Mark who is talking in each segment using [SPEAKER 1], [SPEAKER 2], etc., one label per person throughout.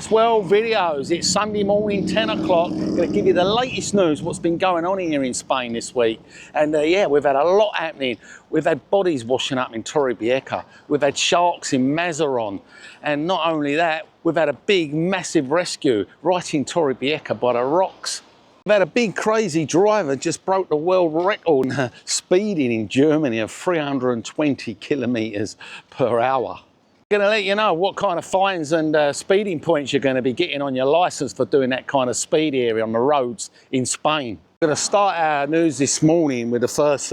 [SPEAKER 1] Nice World videos. It's Sunday morning, 10 o'clock. Going to give you the latest news, what's been going on here in Spain this week. And yeah, we've had a lot happening. We've had bodies washing up in Torrevieja. We've had sharks in Mazaron. And not only that, we've had a big, massive rescue right in Torrevieja by the rocks. We've had a big, crazy driver just broke the world record speeding in Germany of 320 kilometers per hour. Going to let you know what kind of fines and speeding points you're going to be getting on your license for doing that kind of speed area on the roads in Spain. We're going to start our news this morning with the first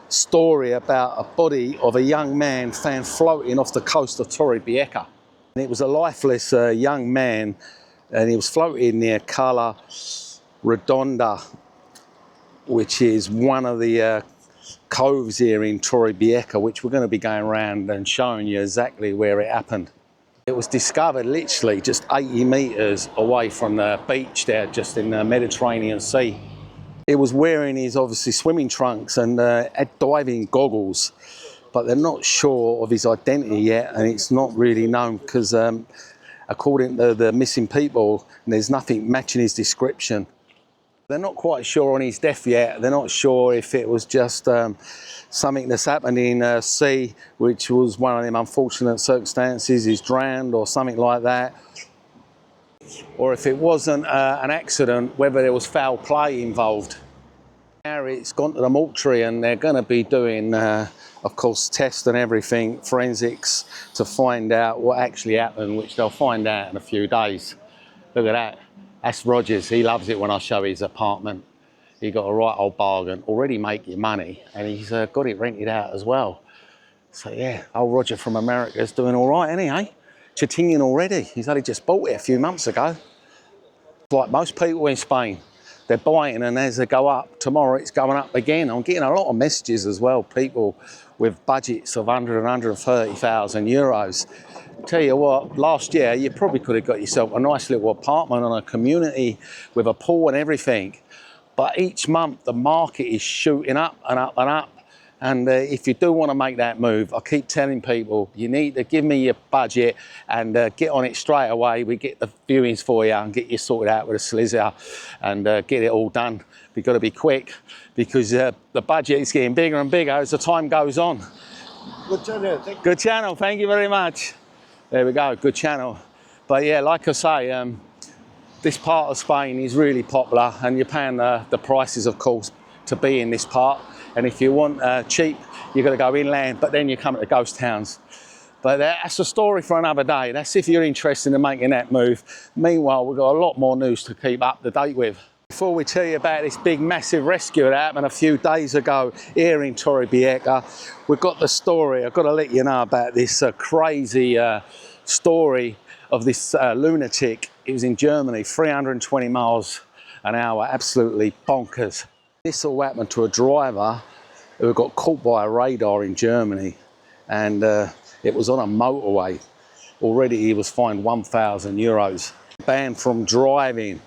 [SPEAKER 1] story about a body of a young man found floating off the coast of Torrevieja. And it was a lifeless young man, and he was floating near Cala Redonda, which is one of the coves here in Torrevieja, which we're going to be going around and showing you exactly where it happened. It was discovered literally just 80 metres away from the beach there, just in the Mediterranean Sea. He was wearing his obviously swimming trunks and had diving goggles, but they're not sure of his identity yet, and it's not really known because according to the missing people, there's nothing matching his description. They're not quite sure on his death yet. They're not sure if it was just something that's happened in sea, which was one of them unfortunate circumstances, he's drowned or something like that. Or if it wasn't an accident, whether there was foul play involved. Now it's gone to the mortuary and they're going to be doing, of course, tests and everything, forensics, to find out what actually happened, which they'll find out in a few days. Look at that. That's Rogers. He loves it when I show his apartment. He got a right old bargain, already making money, and he's got it rented out as well. So yeah, old Roger from America's doing all right, isn't he, eh? Chitinging already. He's only just bought it a few months ago. Like most people in Spain, they're buying, and as they go up, tomorrow it's going up again. I'm getting a lot of messages as well, people with budgets of 100 and 130,000 euros. Tell you what, last year you probably could have got yourself a nice little apartment on a community with a pool and everything. But each month the market is shooting up and up and up. And if you do want to make that move, I keep telling people, you need to give me your budget and get on it straight away. We get the viewings for you and get you sorted out with a solicitor and get it all done. We've got to be quick because the budget is getting bigger and bigger as the time goes on.
[SPEAKER 2] Good channel, thank you.
[SPEAKER 1] Good channel, thank you very much. There we go, good channel. But yeah, like I say, this part of Spain is really popular and you're paying the prices, of course, to be in this part. And if you want cheap, you've got to go inland, but then you come to ghost towns. But that's a story for another day. That's if you're interested in making that move. Meanwhile, we've got a lot more news to keep up to date with. Before we tell you about this big, massive rescue that happened a few days ago here in Torrevieja, we've got the story. I've got to let you know about this crazy story of this lunatic. It was in Germany, 320 miles an hour, absolutely bonkers. This all happened to a driver who got caught by a radar in Germany, and it was on a motorway. Already he was fined 1,000 euros. Banned from driving.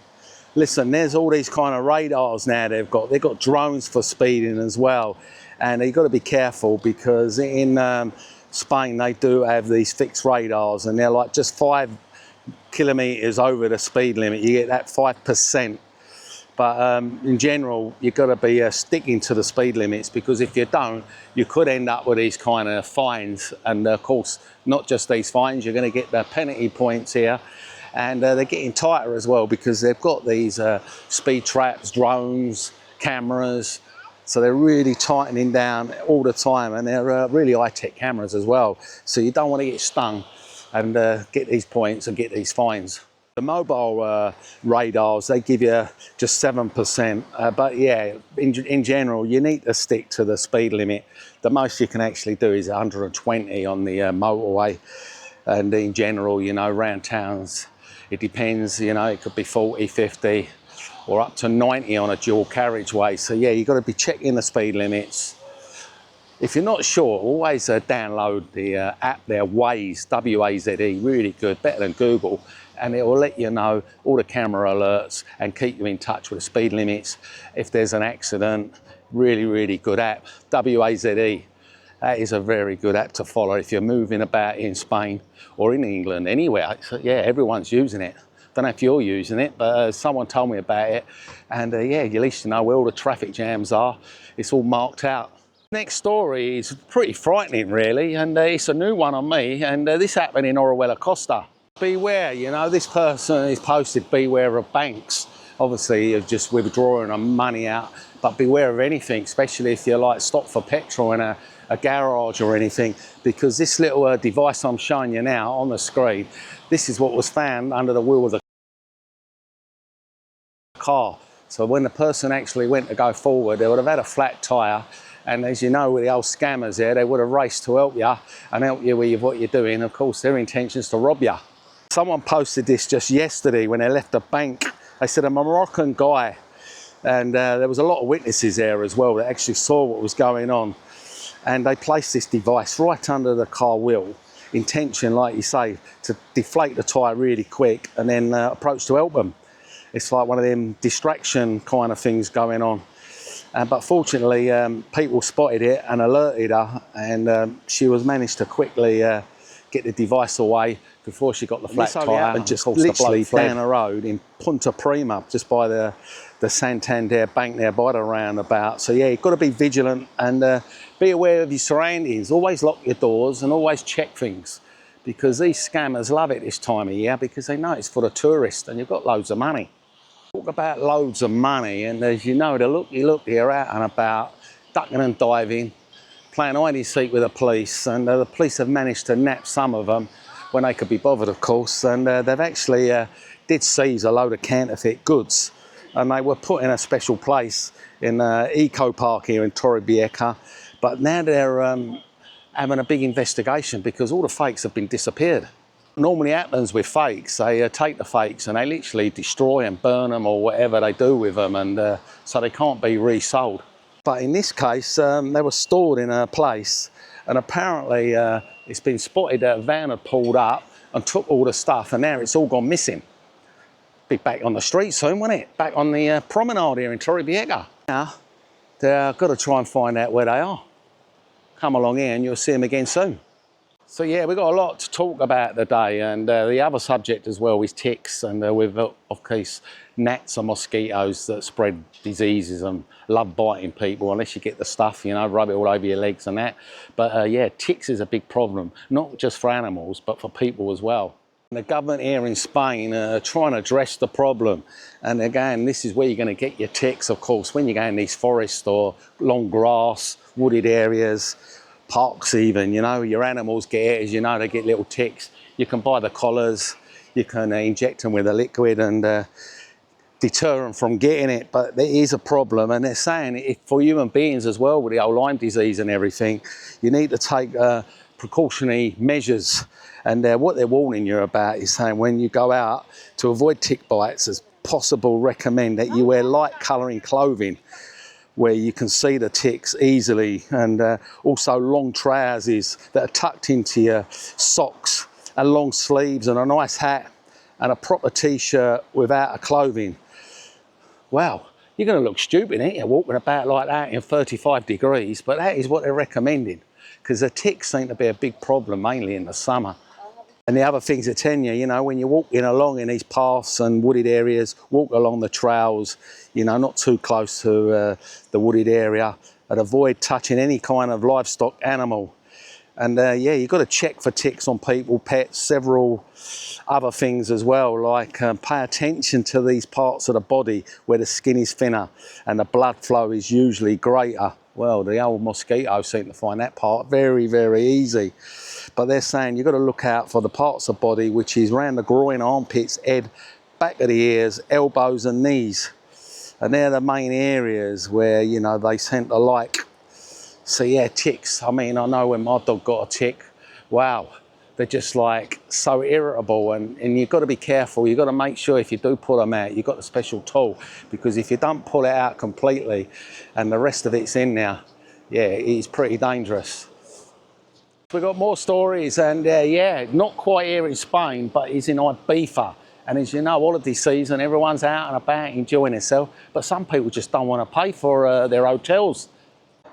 [SPEAKER 1] Listen, there's all these kind of radars now they've got. They've got drones for speeding as well. And you've got to be careful because in Spain they do have these fixed radars and they're like just 5 kilometres over the speed limit. You get that 5%. But in general, you've got to be sticking to the speed limits because if you don't, you could end up with these kind of fines. And of course, not just these fines, you're going to get the penalty points here. And they're getting tighter as well because they've got these speed traps, drones, cameras. So they're really tightening down all the time, and they're really high-tech cameras as well. So you don't want to get stung and get these points and get these fines. The mobile radars, they give you just 7%. But yeah, in general, you need to stick to the speed limit. The most you can actually do is 120 on the motorway. And in general, you know, around towns, it depends, you know, it could be 40, 50 or up to 90 on a dual carriageway. So yeah, you've got to be checking the speed limits. If you're not sure, always download the app there, Waze, W-A-Z-E, really good, better than Google. And it will let you know all the camera alerts and keep you in touch with the speed limits. If there's an accident, really, really good app, W-A-Z-E. That is a very good app to follow if you're moving about in Spain or in England, anywhere. So, yeah, everyone's using it. Don't know if you're using it, but someone told me about it. And yeah, at least you know where all the traffic jams are. It's all marked out. Next story is pretty frightening, really, and it's a new one on me. And this happened in Costa. Beware, you know, this person is posted, beware of banks. Obviously, of just withdrawing money out, but beware of anything, especially if you're like stopped for petrol in a garage or anything, because this little device I'm showing you now on the screen, this is what was found under the wheel of the car. So when the person actually went to go forward, they would have had a flat tyre, and as you know with the old scammers there, they would have raced to help you and help you with what you're doing. Of course, their intention is to rob you. Someone posted this just yesterday when they left the bank. They said a Moroccan guy, and there was a lot of witnesses there as well that actually saw what was going on, and they placed this device right under the car wheel, intention, like you say, to deflate the tyre really quick and then approach to help them. It's like one of them distraction kind of things going on. But fortunately, people spotted it and alerted her, and she was managed to quickly get the device away before she got the flat tyre. And just literally down the road in Punta Prima, just by the Santander Bank there, by the roundabout. So yeah, you've got to be vigilant and be aware of your surroundings. Always lock your doors and always check things, because these scammers love it this time of year because they know it's for the tourists and you've got loads of money. Talk about loads of money, and as you know, the looky are out and about, ducking and diving, playing hide and seek with the police, and the police have managed to nab some of them when they could be bothered, of course, and they've actually did seize a load of counterfeit goods, and they were put in a special place in Eco Park here in Torrevieja, but now they're having a big investigation because all the fakes have been disappeared. Normally happens with fakes, they take the fakes and they literally destroy them, burn them or whatever they do with them, and so they can't be resold. But in this case, they were stored in a place, and apparently it's been spotted that a van had pulled up and took all the stuff, and now it's all gone missing. Be back on the street soon, won't it? Back on the promenade here in Torrevieja. Now, they've got to try and find out where they are. Come along here and you'll see them again soon. So yeah, we've got a lot to talk about today, and the other subject as well is ticks, and with, of course, gnats and mosquitoes that spread diseases and love biting people unless you get the stuff, you know, rub it all over your legs and that. But yeah, ticks is a big problem, not just for animals, but for people as well. The government here in Spain are trying to address the problem, and again, this is where you're going to get your ticks, of course, when you go in these forests or long grass, wooded areas, parks even, you know, your animals get it, as you know, they get little ticks. You can buy the collars, you can inject them with a liquid and deter them from getting it, but there is a problem, and they're saying if for human beings as well, with the old Lyme disease and everything, you need to take precautionary measures, and what they're warning you about is saying when you go out to avoid tick bites, as possible, recommend that you wear light colouring clothing where you can see the ticks easily, and also long trousers that are tucked into your socks, and long sleeves, and a nice hat, and a proper t-shirt without a clothing. Wow, you're going to look stupid, ain't you, walking about like that in 35 degrees, but that is what they're recommending, because the ticks seem to be a big problem, mainly in the summer. And the other things they're telling you, you know, when you're walking along in these paths and wooded areas, walk along the trails, you know, not too close to the wooded area, and avoid touching any kind of livestock animal. And yeah, you've got to check for ticks on people, pets, several other things as well, like pay attention to these parts of the body where the skin is thinner and the blood flow is usually greater. Well, the old mosquitoes seem to find that part very, very easy. But they're saying you've got to look out for the parts of the body which is around the groin, armpits, head, back of the ears, elbows and knees. And they're the main areas where, you know, they tend to like. So yeah, ticks. I mean, I know when my dog got a tick, wow, they're just like so irritable, and you've got to be careful. You've got to make sure if you do pull them out, you've got the special tool, because if you don't pull it out completely and the rest of it's in there, yeah, it's pretty dangerous. We've got more stories, and yeah, not quite here in Spain, but it's in Ibiza. And as you know, holiday season, everyone's out and about enjoying themselves, but some people just don't want to pay for their hotels.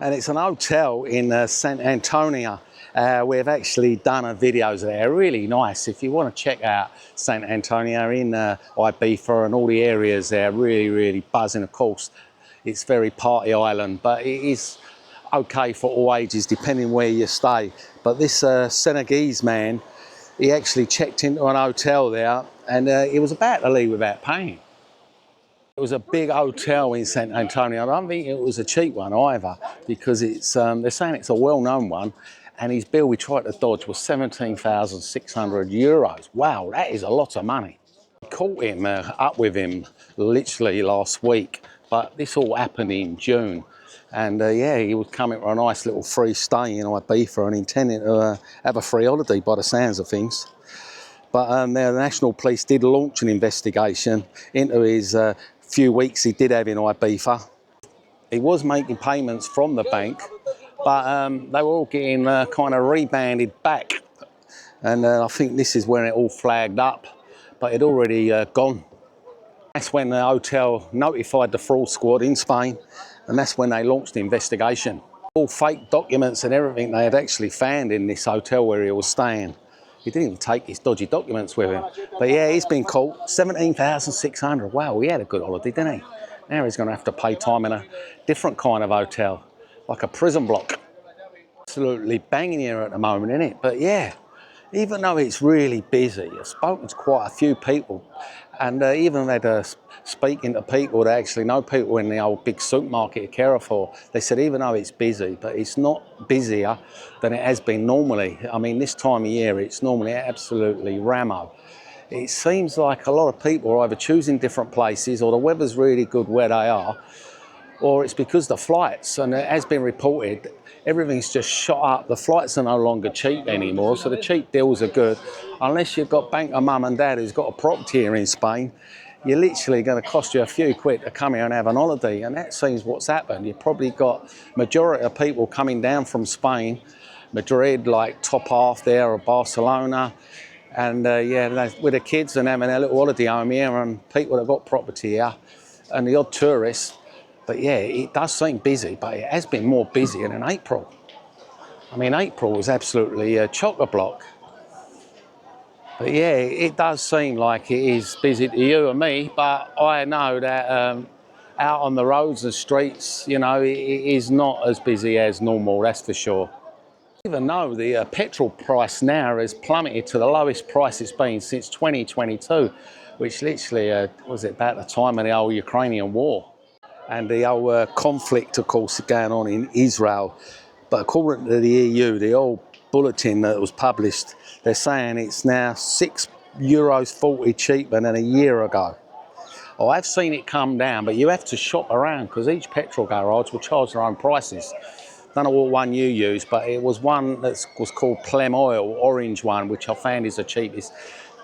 [SPEAKER 1] and it's an hotel in San Antonio. We've actually done a videos there, really nice. If you want to check out San Antonio in Ibiza and all the areas there, really buzzing. Of course, it's very party island, but it is okay for all ages depending where you stay. But this Senegalese man, he actually checked into an hotel there, and he was about to leave without paying. It was a big hotel in San Antonio. I don't think it was a cheap one either, because it's they're saying it's a well-known one, and his bill we tried to dodge was 17,600 euros. Wow, that is a lot of money. I caught him up with him literally last week, but this all happened in June. And yeah, he was coming for a nice little free stay in Ibiza and intending to have a free holiday by the sounds of things. But the National Police did launch an investigation into his few weeks he did have in Ibiza. He was making payments from the bank, but they were all getting kind of rebanded back. And I think this is when it all flagged up, but it'd already gone. That's when the hotel notified the fraud squad in Spain, and that's when they launched the investigation. All fake documents and everything they had actually found in this hotel where he was staying. He didn't even take his dodgy documents with him. But yeah, he's been caught. 17,600. Wow, he had a good holiday, didn't he? Now he's going to have to pay time in a different kind of hotel, like a prison block. Absolutely banging here at the moment, isn't it? But yeah, even though it's really busy, I've spoken to quite a few people, and even had speaking to people that actually know people in the old big supermarket at Carrefour. They said even though it's busy, but it's not busier than it has been normally. I mean, this time of year, it's normally absolutely rammo. It seems like a lot of people are either choosing different places, or the weather's really good where they are, or it's because the flights, and it has been reported, everything's just shot up. The flights are no longer cheap anymore, so the cheap deals are good. Unless you've got banker mum and dad who's got a property here in Spain, you're literally going to cost you a few quid to come here and have an holiday, and that seems what's happened. You've probably got majority of people coming down from Spain, Madrid, like top half there, or Barcelona, and yeah, with the kids and having a little holiday home here, and people that have got property here, and the odd tourists. But yeah, it does seem busy, but it has been more busier than April. I mean, April was absolutely chock-a-block. But yeah, it does seem like it is busy to you and me, but I know that out on the roads and streets, you know, it is not as busy as normal, that's for sure. Even though the petrol price now has plummeted to the lowest price it's been since 2022, which literally was it about the time of the old Ukrainian war. And the whole conflict, of course, going on in Israel. But according to the EU, the old bulletin that was published, they're saying it's now €6.40 cheaper than a year ago. Oh, I've seen it come down, but you have to shop around because each petrol garage will charge their own prices. Don't know what one you use, but it was one that was called Playa, orange one, which I found is the cheapest.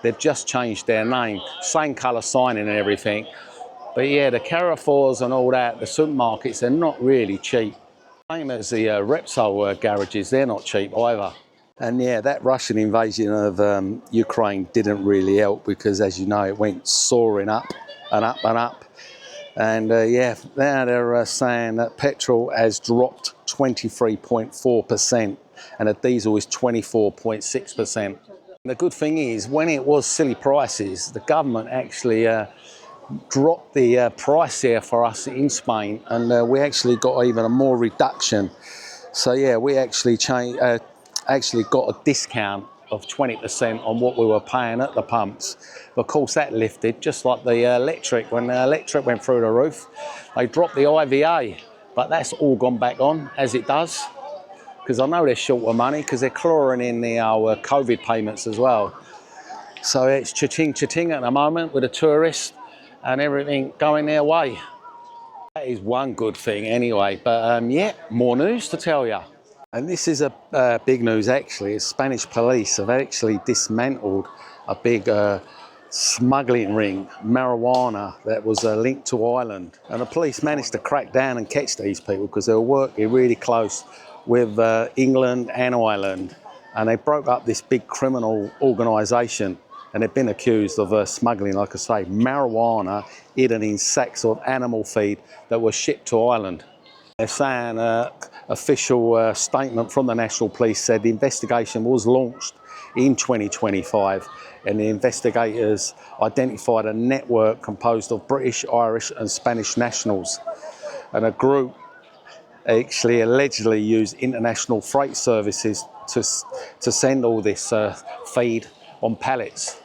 [SPEAKER 1] They've just changed their name, same colour signing and everything. But yeah, the Carrefours and all that, the supermarkets, they're not really cheap. Same as the Repsol garages, they're not cheap either. And yeah, that Russian invasion of Ukraine didn't really help because, as you know, it went soaring up and up and up. And yeah, now they're saying that petrol has dropped 23.4% and the diesel is 24.6%. The good thing is, when it was silly prices, the government actually dropped the price here for us in Spain, and we actually got even a more reduction. So yeah, we actually got a discount of 20% on what we were paying at the pumps. Of course, that lifted, just like the electric. When the electric went through the roof, they dropped the IVA, but that's all gone back on as it does, because I know they're short of money because they're clawing in our COVID payments as well. So it's cha-ching at the moment with the tourists and everything going their way. That is one good thing anyway, but yeah, more news to tell you. And this is a big news actually. Spanish police have actually dismantled a big smuggling ring, marijuana, that was linked to Ireland. And the police managed to crack down and catch these people because they were working really close with England and Ireland. And they broke up this big criminal organisation. And they've been accused of smuggling, like I say, marijuana hidden in sacks of animal feed that were shipped to Ireland. They're saying official statement from the National Police said the investigation was launched in 2025 and the investigators identified a network composed of British, Irish and Spanish nationals, and a group actually allegedly used international freight services to send all this feed on pallets.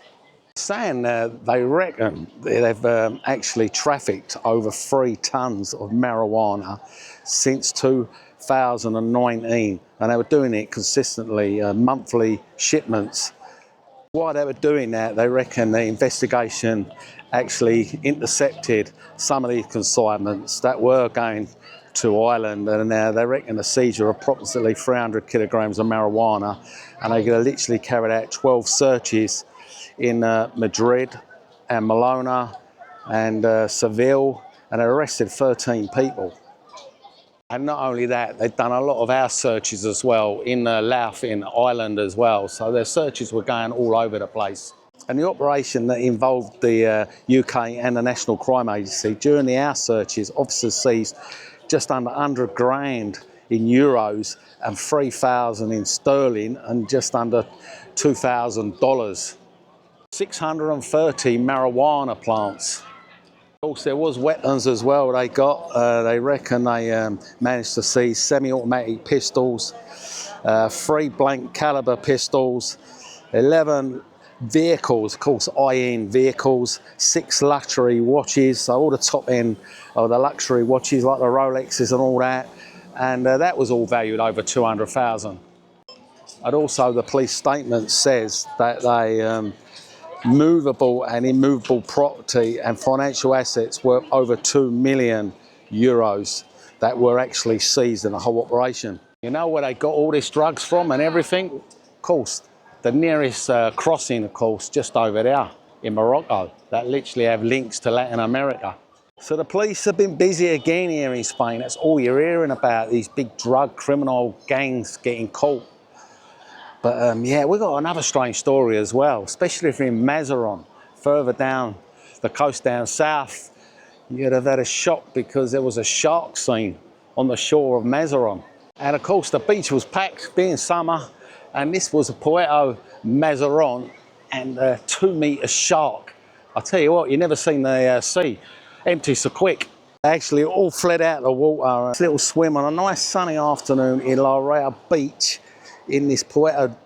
[SPEAKER 1] Saying they reckon they've actually trafficked over 3 tons of marijuana since 2019, and they were doing it consistently, monthly shipments. While they were doing that, they reckon the investigation actually intercepted some of these consignments that were going to Ireland, and they reckon the seizure of approximately 300 kilograms of marijuana, and they literally carried out 12 searches in Madrid and Malona and Seville, and arrested 13 people. And not only that, they've done a lot of our searches as well in Louth in Ireland as well. So their searches were going all over the place. And the operation that involved the UK and the National Crime Agency, during the house searches, officers seized just under 100 grand in euros and 3,000 in sterling and just under $2,000. 630 marijuana plants. Of course, there was weapons as well they got. They reckon they managed to seize semi-automatic pistols, 3 blank caliber pistols, 11 vehicles, of course high-end vehicles, 6 luxury watches, so all the top end of the luxury watches like the Rolexes and all that, and that was all valued over 200,000. And also the police statement says that they movable and immovable property and financial assets worth over 2 million euros that were actually seized in the whole operation. You know where they got all this drugs from and everything? Of course, the nearest crossing, of course, just over there in Morocco, that literally have links to Latin America. So the police have been busy again here in Spain. That's all you're hearing about, these big drug criminal gangs getting caught. But yeah, we've got another strange story as well, especially if you're in Mazaron, further down the coast down south. You'd have had a shock because there was a shark scene on the shore of Mazaron. And of course the beach was packed, being summer, and this was a Puerto Mazaron and a 2-metre shark. I tell you what, you never seen the sea empty so quick. They actually all fled out of the water. A little swim on a nice sunny afternoon in La Rea Beach in this Puerto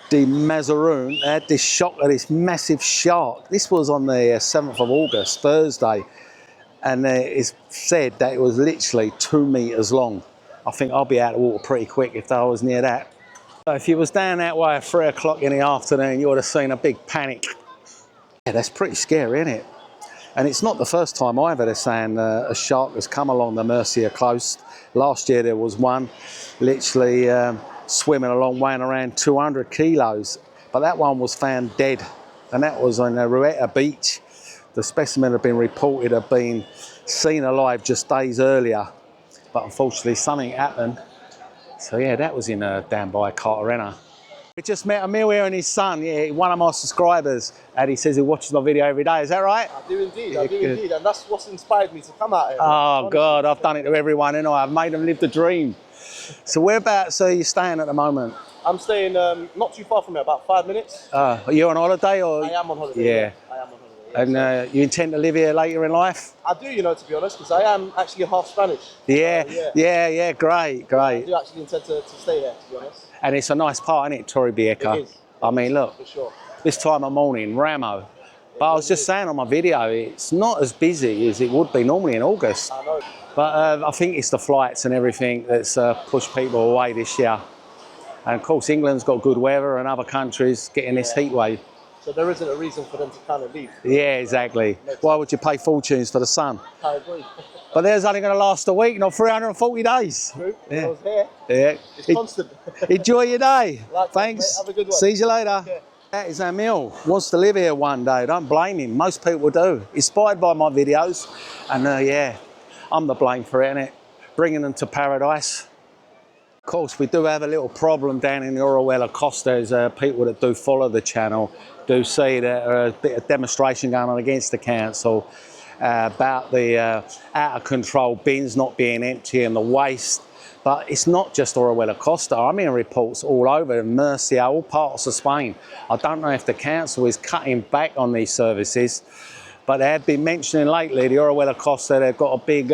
[SPEAKER 1] de Mazaron. They had this shock of this massive shark. This was on the 7th of August, Thursday, and it's said that it was literally 2 metres long. I think I'll be out of the water pretty quick if I was near that. So if you was down that way at 3 o'clock in the afternoon, you would have seen a big panic. Yeah, that's pretty scary, isn't it? And it's not the first time either they're saying a shark has come along the Murcia coast. Last year there was one literally swimming along, weighing around 200 kilos, but that one was found dead, and that was on Rueta Beach. The specimen had been reported of being seen alive just days earlier, but unfortunately something happened. So yeah, that was in down by Cartagena. We just met Emil here and his son, yeah, one of my subscribers, and he says he watches my video every day. Is that right?
[SPEAKER 2] I do indeed, I do indeed, and that's what's inspired me to come out here.
[SPEAKER 1] Oh God, I've done it to everyone, and I've made them live the dream. So whereabouts are you staying at the moment?
[SPEAKER 2] I'm staying not too far from here, about 5 minutes.
[SPEAKER 1] Are you on holiday or?
[SPEAKER 2] I am on holiday.
[SPEAKER 1] Yeah.
[SPEAKER 2] I am on holiday. Yeah,
[SPEAKER 1] And you intend to live here later in life?
[SPEAKER 2] I do, you know, to be honest, because I am actually half Spanish.
[SPEAKER 1] Yeah,
[SPEAKER 2] yeah.
[SPEAKER 1] great.
[SPEAKER 2] I do actually intend to stay here, to be honest.
[SPEAKER 1] And it's a nice part, isn't it, Torrevieja?
[SPEAKER 2] It is.
[SPEAKER 1] I mean, look,
[SPEAKER 2] For sure.
[SPEAKER 1] this time of morning, Ramo. But I was just saying on my video, it's not as busy as it would be normally in August.
[SPEAKER 2] I know.
[SPEAKER 1] But I think it's the flights and everything that's pushed people away this year. And of course, England's got good weather and other countries getting this heat wave.
[SPEAKER 2] So there isn't a reason for them to kind of leave.
[SPEAKER 1] Yeah, exactly. Why would you pay fortunes for the sun?
[SPEAKER 2] I agree.
[SPEAKER 1] But there's only going to last a week, not 340 days.
[SPEAKER 2] True.
[SPEAKER 1] Yeah.
[SPEAKER 2] I was here.
[SPEAKER 1] Yeah.
[SPEAKER 2] It's constant.
[SPEAKER 1] Enjoy your day.
[SPEAKER 2] Likewise,
[SPEAKER 1] Thanks.
[SPEAKER 2] mate. Have a good one.
[SPEAKER 1] See you later.
[SPEAKER 2] Yeah.
[SPEAKER 1] That is Emil. Wants to live here one day. Don't blame him. Most people do. Inspired by my videos. And yeah, I'm the blame for it, innit? Bringing them to paradise. Of course, we do have a little problem down in the Orihuela Costa. There's people that do follow the channel, do see that a bit of demonstration going on against the council. about the out of control bins not being empty and the waste. But it's not just Torrevieja Costa. I'm hearing reports all over Murcia, all parts of Spain. I don't know if the council is cutting back on these services, but they have been mentioning lately, the Torrevieja Costa, they've got a big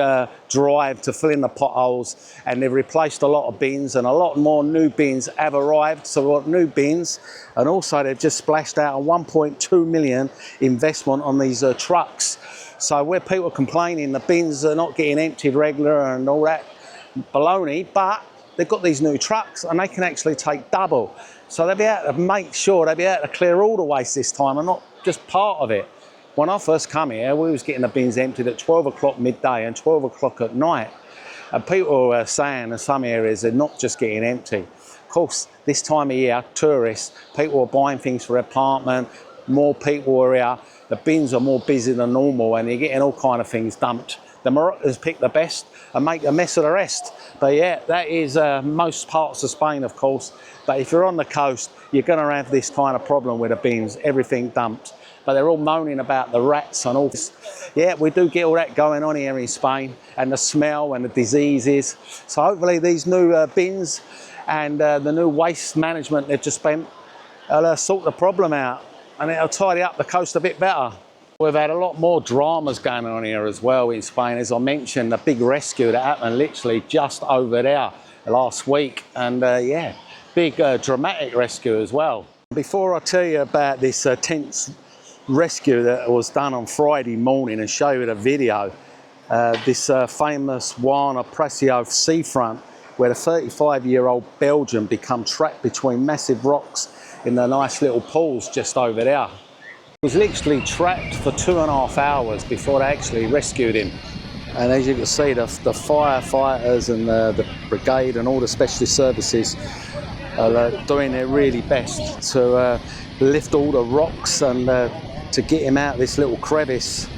[SPEAKER 1] drive to fill in the potholes, and they've replaced a lot of bins, and a lot more new bins have arrived, so we've got new bins, and also they've just splashed out a 1.2 million investment on these trucks. So where people are complaining the bins are not getting emptied regular and all that baloney, but they've got these new trucks and they can actually take double. So they'll be able to make sure they'll be able to clear all the waste this time and not just part of it. When I first come here, we was getting the bins emptied at 12 o'clock midday and 12 o'clock at night. And people were saying in some areas they're not just getting empty. Of course, this time of year, tourists, people are buying things for their apartment, more people are here, the bins are more busy than normal and you're getting all kind of things dumped. The Moroccans pick the best and make a mess of the rest. But yeah, that is most parts of Spain, of course. But if you're on the coast, you're going to have this kind of problem with the bins, everything dumped. But they're all moaning about the rats and all this. Yeah, we do get all that going on here in Spain, and the smell and the diseases. So hopefully these new bins and the new waste management they've just spent will sort the problem out, and it'll tidy up the coast a bit better. We've had a lot more dramas going on here as well in Spain. As I mentioned, the big rescue that happened literally just over there last week. And yeah, big dramatic rescue as well. Before I tell you about this tense rescue that was done on Friday morning and show you the video, this famous Juana Precio seafront where the 35-year-old Belgian became trapped between massive rocks in the nice little pools just over there. He was literally trapped for 2.5 hours before they actually rescued him. And as you can see, the firefighters and the brigade and all the specialist services are doing their really best to lift all the rocks and to get him out of this little crevice.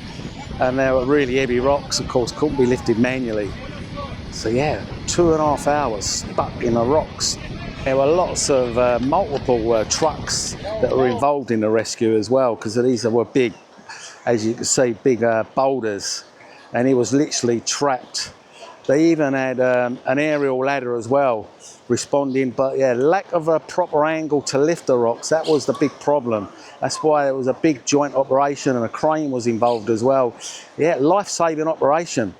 [SPEAKER 1] And they were really heavy rocks, of course, couldn't be lifted manually. So yeah, 2.5 hours stuck in the rocks. There were lots of multiple trucks that were involved in the rescue as well, because these were big, as you can see, big boulders, and he was literally trapped. They even had an aerial ladder as well responding, but yeah, lack of a proper angle to lift the rocks, that was the big problem. That's why it was a big joint operation and a crane was involved as well. Yeah, life-saving operation.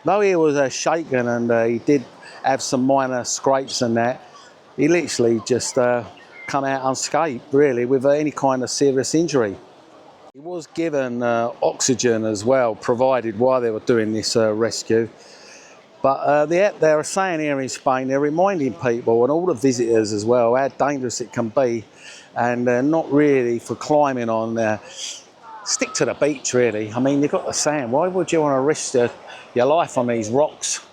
[SPEAKER 1] Though he was shaken and he did have some minor scrapes and that, he literally just come out unscathed, really, with any kind of serious injury. He was given oxygen as well, provided while they were doing this rescue. But they were saying here in Spain, they're reminding people and all the visitors as well how dangerous it can be, and not really for climbing on. Stick to the beach, really. I mean, you've got the sand. Why would you want to risk your life on these rocks?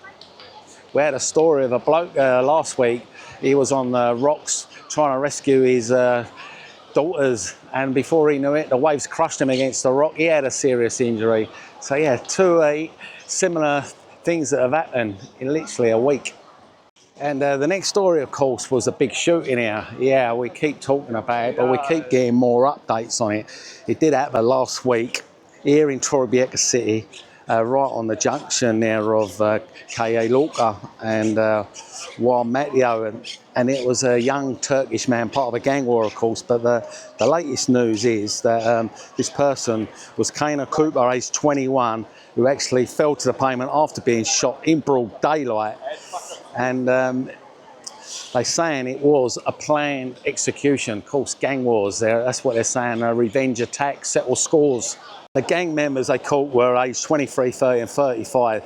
[SPEAKER 1] We had a story of a bloke last week. He was on the rocks trying to rescue his daughters, and before he knew it, the waves crushed him against the rock. He had a serious injury. So yeah, two similar things that have happened in literally a week. And the next story, of course, was a big shooting here. Yeah, we keep talking about it, but we keep getting more updates on it. It did happen last week here in Torrevieja city, right on the junction there of Calle Luca and Juan Mateo, and it was a young Turkish man, part of a gang war, of course. But the latest news is that this person was Kana Cooper, aged 21, who actually fell to the pavement after being shot in broad daylight. And they're saying it was a planned execution. Of course, gang wars there, that's what they're saying, a revenge attack, settle scores. The gang members they caught were aged 23, 30 and 35.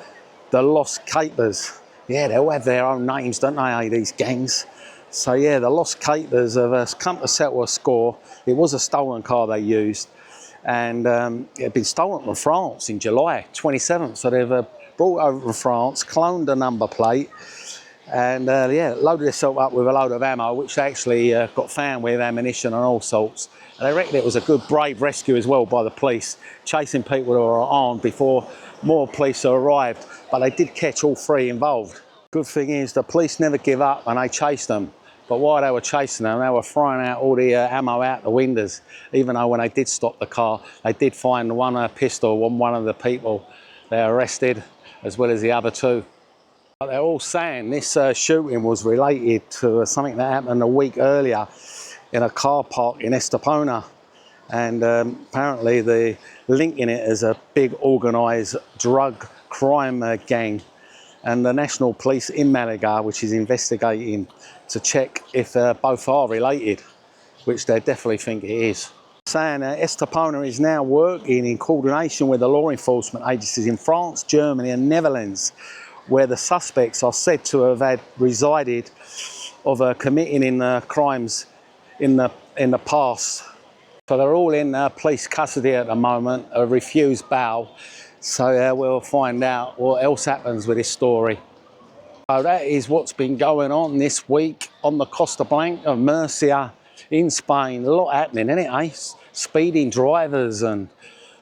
[SPEAKER 1] The Lost Capers. Yeah, they all have their own names, don't they, these gangs? So yeah, the Lost Capers have come to settle a score. It was a stolen car they used, and it had been stolen from France in July 27th. So they've brought it over from France, cloned the number plate, and yeah, loaded themselves up with a load of ammo, which they actually got found with ammunition and all sorts. And they reckon it was a good, brave rescue as well by the police, chasing people who were armed before more police arrived. But they did catch all three involved. Good thing is the police never give up and they chased them. But while they were chasing them, they were throwing out all the ammo out the windows. Even though when they did stop the car, they did find one pistol on one of the people they arrested, as well as the other two. But they're all saying this shooting was related to something that happened a week earlier in a car park in Estepona. And apparently the linking it as a big organised drug crime gang. And the National Police in Malaga, which is investigating to check if both are related, which they definitely think it is. Saying Estepona is now working in coordination with the law enforcement agencies in France, Germany and Netherlands, where the suspects are said to have had resided of committing in crimes in the past. So they're all in police custody at the moment, a refused bail. So we'll find out what else happens with this story. So that is what's been going on this week on the Costa Blanca, Murcia in Spain. A lot happening, isn't it, eh? Speeding drivers and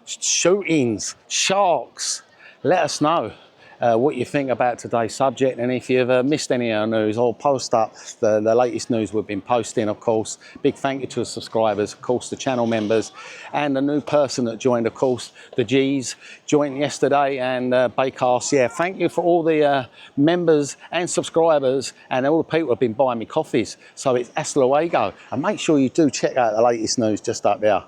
[SPEAKER 1] shootings, sharks. Let us know what you think about today's subject, and if you've missed any of our news, I'll post up the latest news we've been posting, of course. Big thank you to the subscribers, of course, the channel members, and the new person that joined, of course, the G's joined yesterday, and Baycast. Yeah, thank you for all the members and subscribers and all the people who have been buying me coffees. So it's hasta luego, and make sure you do check out the latest news just up there.